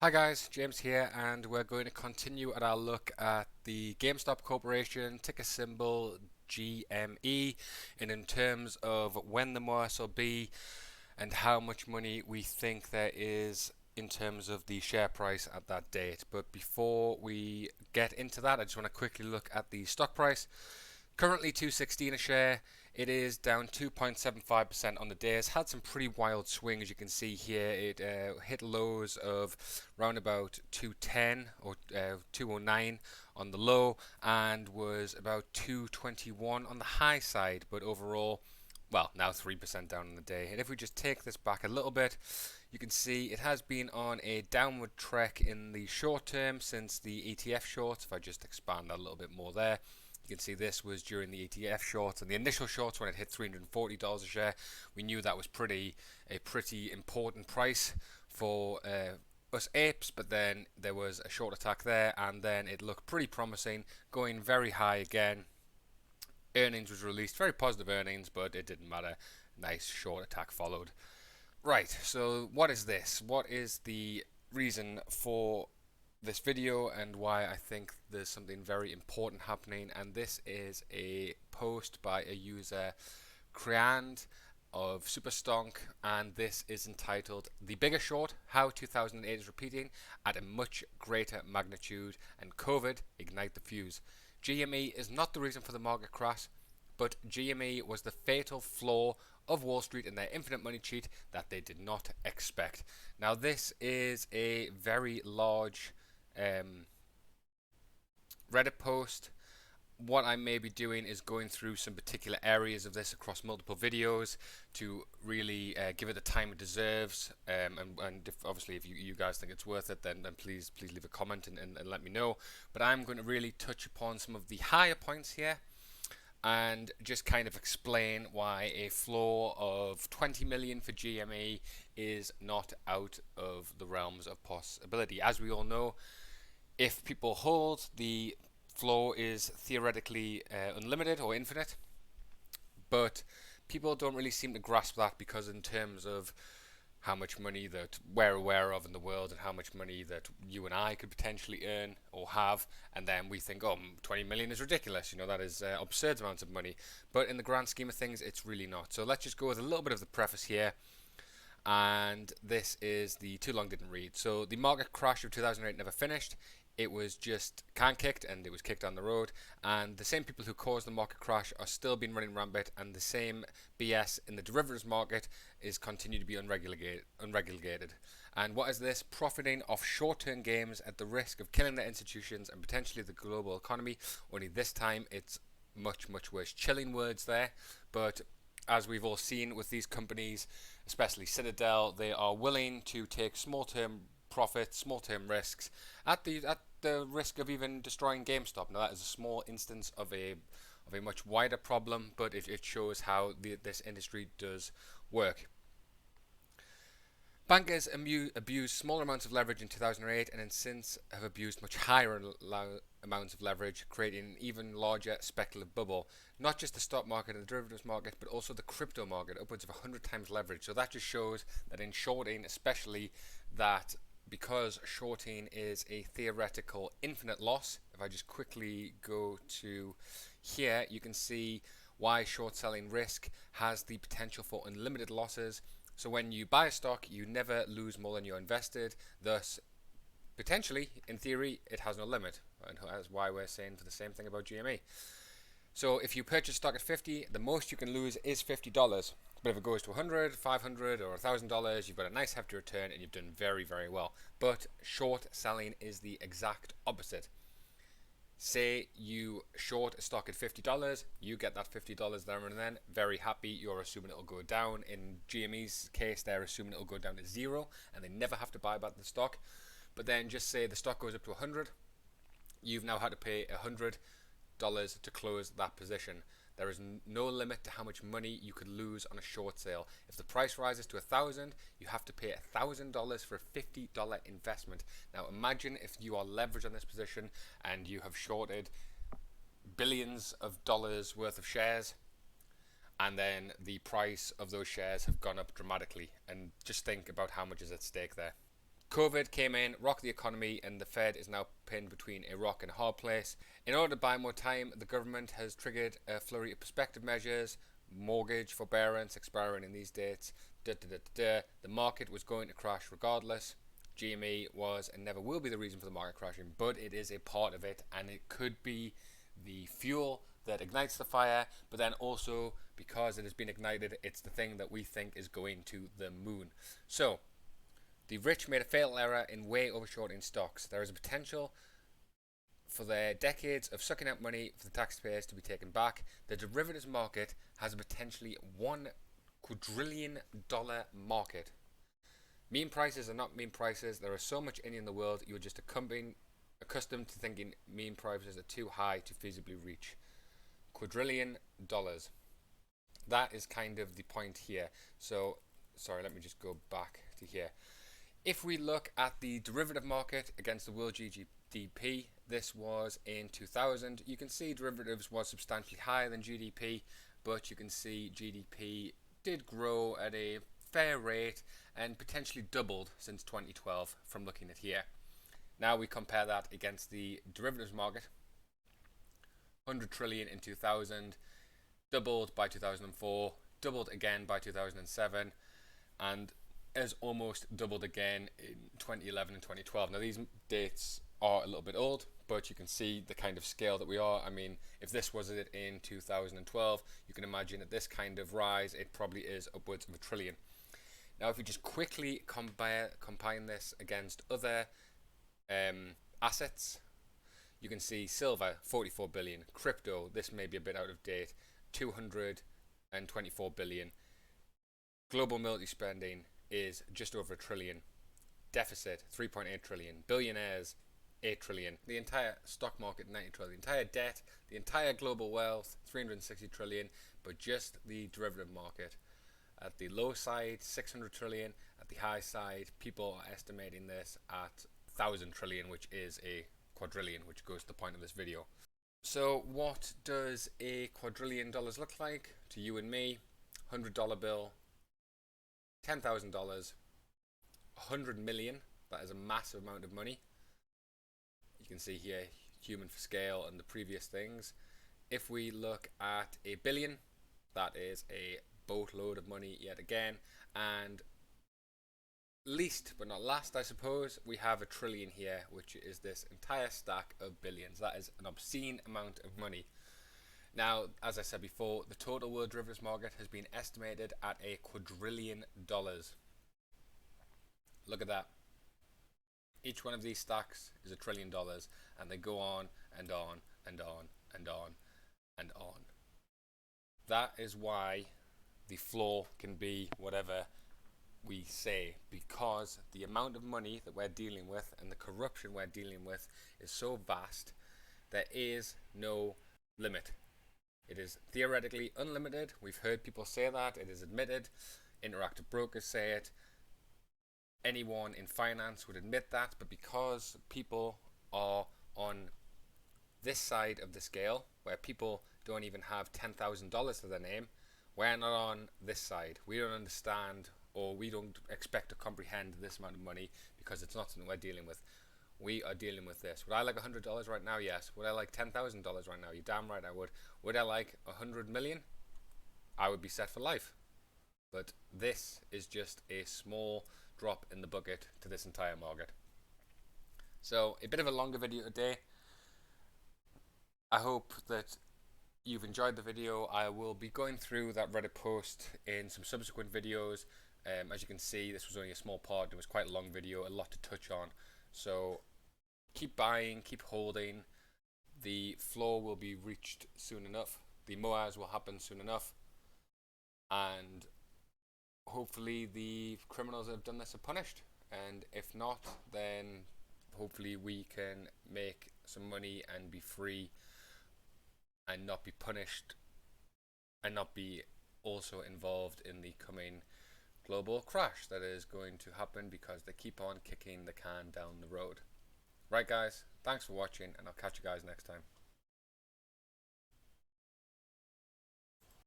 Hi guys, James here, and we're going to continue at our look at the GameStop Corporation, ticker symbol GME, and in terms of when the Moass will be and how much money we think there is in terms of the share price at that date. But before we get into that, I just want to quickly look at the stock price. Currently 216 a share. It is down 2.75% on the day. It's had some pretty wild swings. You can see here it hit lows of round about 210 or 209 on the low and was about 221 on the high side. But overall, well, now 3% down on the day. And if we just take this back a little bit, you can see it has been on a downward trek in the short term since the ETF shorts. If I just expand that a little bit more there, you can see this was during the ETF shorts and the initial shorts when it hit $340 a share. We knew that was a pretty important price for us apes, but then there was a short attack there, and then it looked pretty promising, going very high again. Earnings was released, very positive earnings, but it didn't matter. Nice short attack followed. Right, so what is this? What is the reason for this video and why I think there's something very important happening? And this is a post by a user, Creand of Superstonk, and this is entitled "The Bigger Short: How 2008 is Repeating at a Much Greater Magnitude and COVID Ignite the Fuse." GME is not the reason for the market crash, but GME was the fatal flaw of Wall Street in their infinite money cheat that they did not expect. Now, this is a very large Reddit post. What I may be doing is going through some particular areas of this across multiple videos to really give it the time it deserves. And if, obviously, if you guys think it's worth it, then please leave a comment and let me know. But I'm going to really touch upon some of the higher points here and just kind of explain why a floor of 20 million for GME is not out of the realms of possibility. As we all know, if people hold, the floor is theoretically unlimited or infinite, but people don't really seem to grasp that because in terms of how much money that we're aware of in the world and how much money that you and I could potentially earn or have, and then we think, oh, 20 million is ridiculous, that is absurd amounts of money. But in the grand scheme of things, it's really not. So let's just go with a little bit of the preface here. And this is the too long didn't read. So the market crash of 2008 never finished. It was just can kicked, and it was kicked on the road. And the same people who caused the market crash are still been running rampant, and the same BS in the derivatives market is continued to be unregulated. And what is this? Profiting off short-term games at the risk of killing their institutions and potentially the global economy. Only this time it's much, much worse. Chilling words there, but as we've all seen with these companies, especially Citadel, they are willing to take small-term profits, small-term risks at the risk of even destroying GameStop. Now that is a small instance of a much wider problem, but it shows how this industry does work. Bankers abused smaller amounts of leverage in 2008 and then since have abused much higher amounts of leverage, creating an even larger speculative bubble. Not just the stock market and the derivatives market, but also the crypto market, upwards of 100 times leverage. So that just shows that in shorting, especially, that because shorting is a theoretical infinite loss, if I just quickly go to here, you can see why short selling risk has the potential for unlimited losses. So when you buy a stock, you never lose more than you're invested. Thus, potentially, in theory, it has no limit. And that's why we're saying for the same thing about GME. So if you purchase stock at 50, the most you can lose is $50. But if it goes to 100, 500, or $1,000, you've got a nice hefty return and you've done very, very well. But short selling is the exact opposite. Say you short a stock at $50, you get that $50 there and then, very happy, you're assuming it'll go down. In GME's case, they're assuming it'll go down to zero and they never have to buy back the stock. But then just say the stock goes up to 100, you've now had to pay $100 to close that position. There is no limit to how much money you could lose on a short sale. If the price rises to 1,000, you have to pay $1,000 for a $50 investment. Now imagine if you are leveraged on this position and you have shorted billions of dollars worth of shares, and then the price of those shares have gone up dramatically. And just think about how much is at stake there. COVID came in, rocked the economy, and the Fed is now pinned between a rock and a hard place. In order to buy more time, the government has triggered a flurry of prospective measures, mortgage forbearance expiring in these dates. The market was going to crash regardless. GME was and never will be the reason for the market crashing, but it is a part of it, and it could be the fuel that ignites the fire, but then also because it has been ignited, it's the thing that we think is going to the moon. So, the rich made a fatal error in way overshorting stocks. There is a potential for their decades of sucking out money for the taxpayers to be taken back. The derivatives market has a potentially $1 quadrillion market. Meme prices are not meme prices. There is so much in the world, you're just accustomed to thinking meme prices are too high to feasibly reach. Quadrillion dollars. That is kind of the point here. So, sorry, let me just go back to here. If we look at the derivative market against the world GDP, this was in 2000. You can see derivatives was substantially higher than GDP, but you can see GDP did grow at a fair rate and potentially doubled since 2012 from looking at here. Now we compare that against the derivatives market. 100 trillion in 2000, doubled by 2004, doubled again by 2007, and has almost doubled again in 2011 and 2012. Now these dates are a little bit old, but you can see the kind of scale that we are. I mean, if this was it in 2012, you can imagine at this kind of rise, it probably is upwards of $1 trillion. Now, if we just quickly combine this against other assets, you can see silver, 44 billion, crypto, this may be a bit out of date, 224 billion. Global military spending is just over $1 trillion. Deficit, 3.8 trillion. Billionaires, 8 trillion. The entire stock market, 90 trillion. The entire debt, the entire global wealth, 360 trillion. But just the derivative market. At the low side, 600 trillion. At the high side, people are estimating this at 1,000 trillion, which is a quadrillion, which goes to the point of this video. So what does a quadrillion dollars look like to you and me? $100 bill, $10,000, 100 million. That is a massive amount of money. You can see here human for scale and the previous things. If we look at a billion, that is a boatload of money yet again. And least but not last, I suppose, we have $1 trillion here, which is this entire stack of billions. That is an obscene amount of money. Now, as I said before, the total world derivatives market has been estimated at $1 quadrillion. Look at that. Each one of these stacks is $1 trillion, and they go on and on and on and on and on. That is why the floor can be whatever we say, because the amount of money that we're dealing with and the corruption we're dealing with is so vast, there is no limit. It is theoretically unlimited. We've heard people say that. It is admitted. Interactive brokers say it. Anyone in finance would admit that. But because people are on this side of the scale, where people don't even have $10,000 to their name, we're not on this side. We don't understand, or we don't expect to comprehend this amount of money because it's not something we're dealing with. We are dealing with this. Would I like $100 right now? Yes. Would I like $10,000 right now? You're damn right I would. Would I like 100 million? I would be set for life. But this is just a small drop in the bucket to this entire market. So, a bit of a longer video today. I hope that you've enjoyed the video. I will be going through that Reddit post in some subsequent videos. As you can see, this was only a small part. It was quite a long video, a lot to touch on. So keep buying, keep holding. The floor will be reached soon enough. The Moass will happen soon enough. And hopefully the criminals that have done this are punished. And if not, then hopefully we can make some money and be free and not be punished and not be also involved in the coming global crash that is going to happen because they keep on kicking the can down the road. Right guys, thanks for watching and I'll catch you guys next time.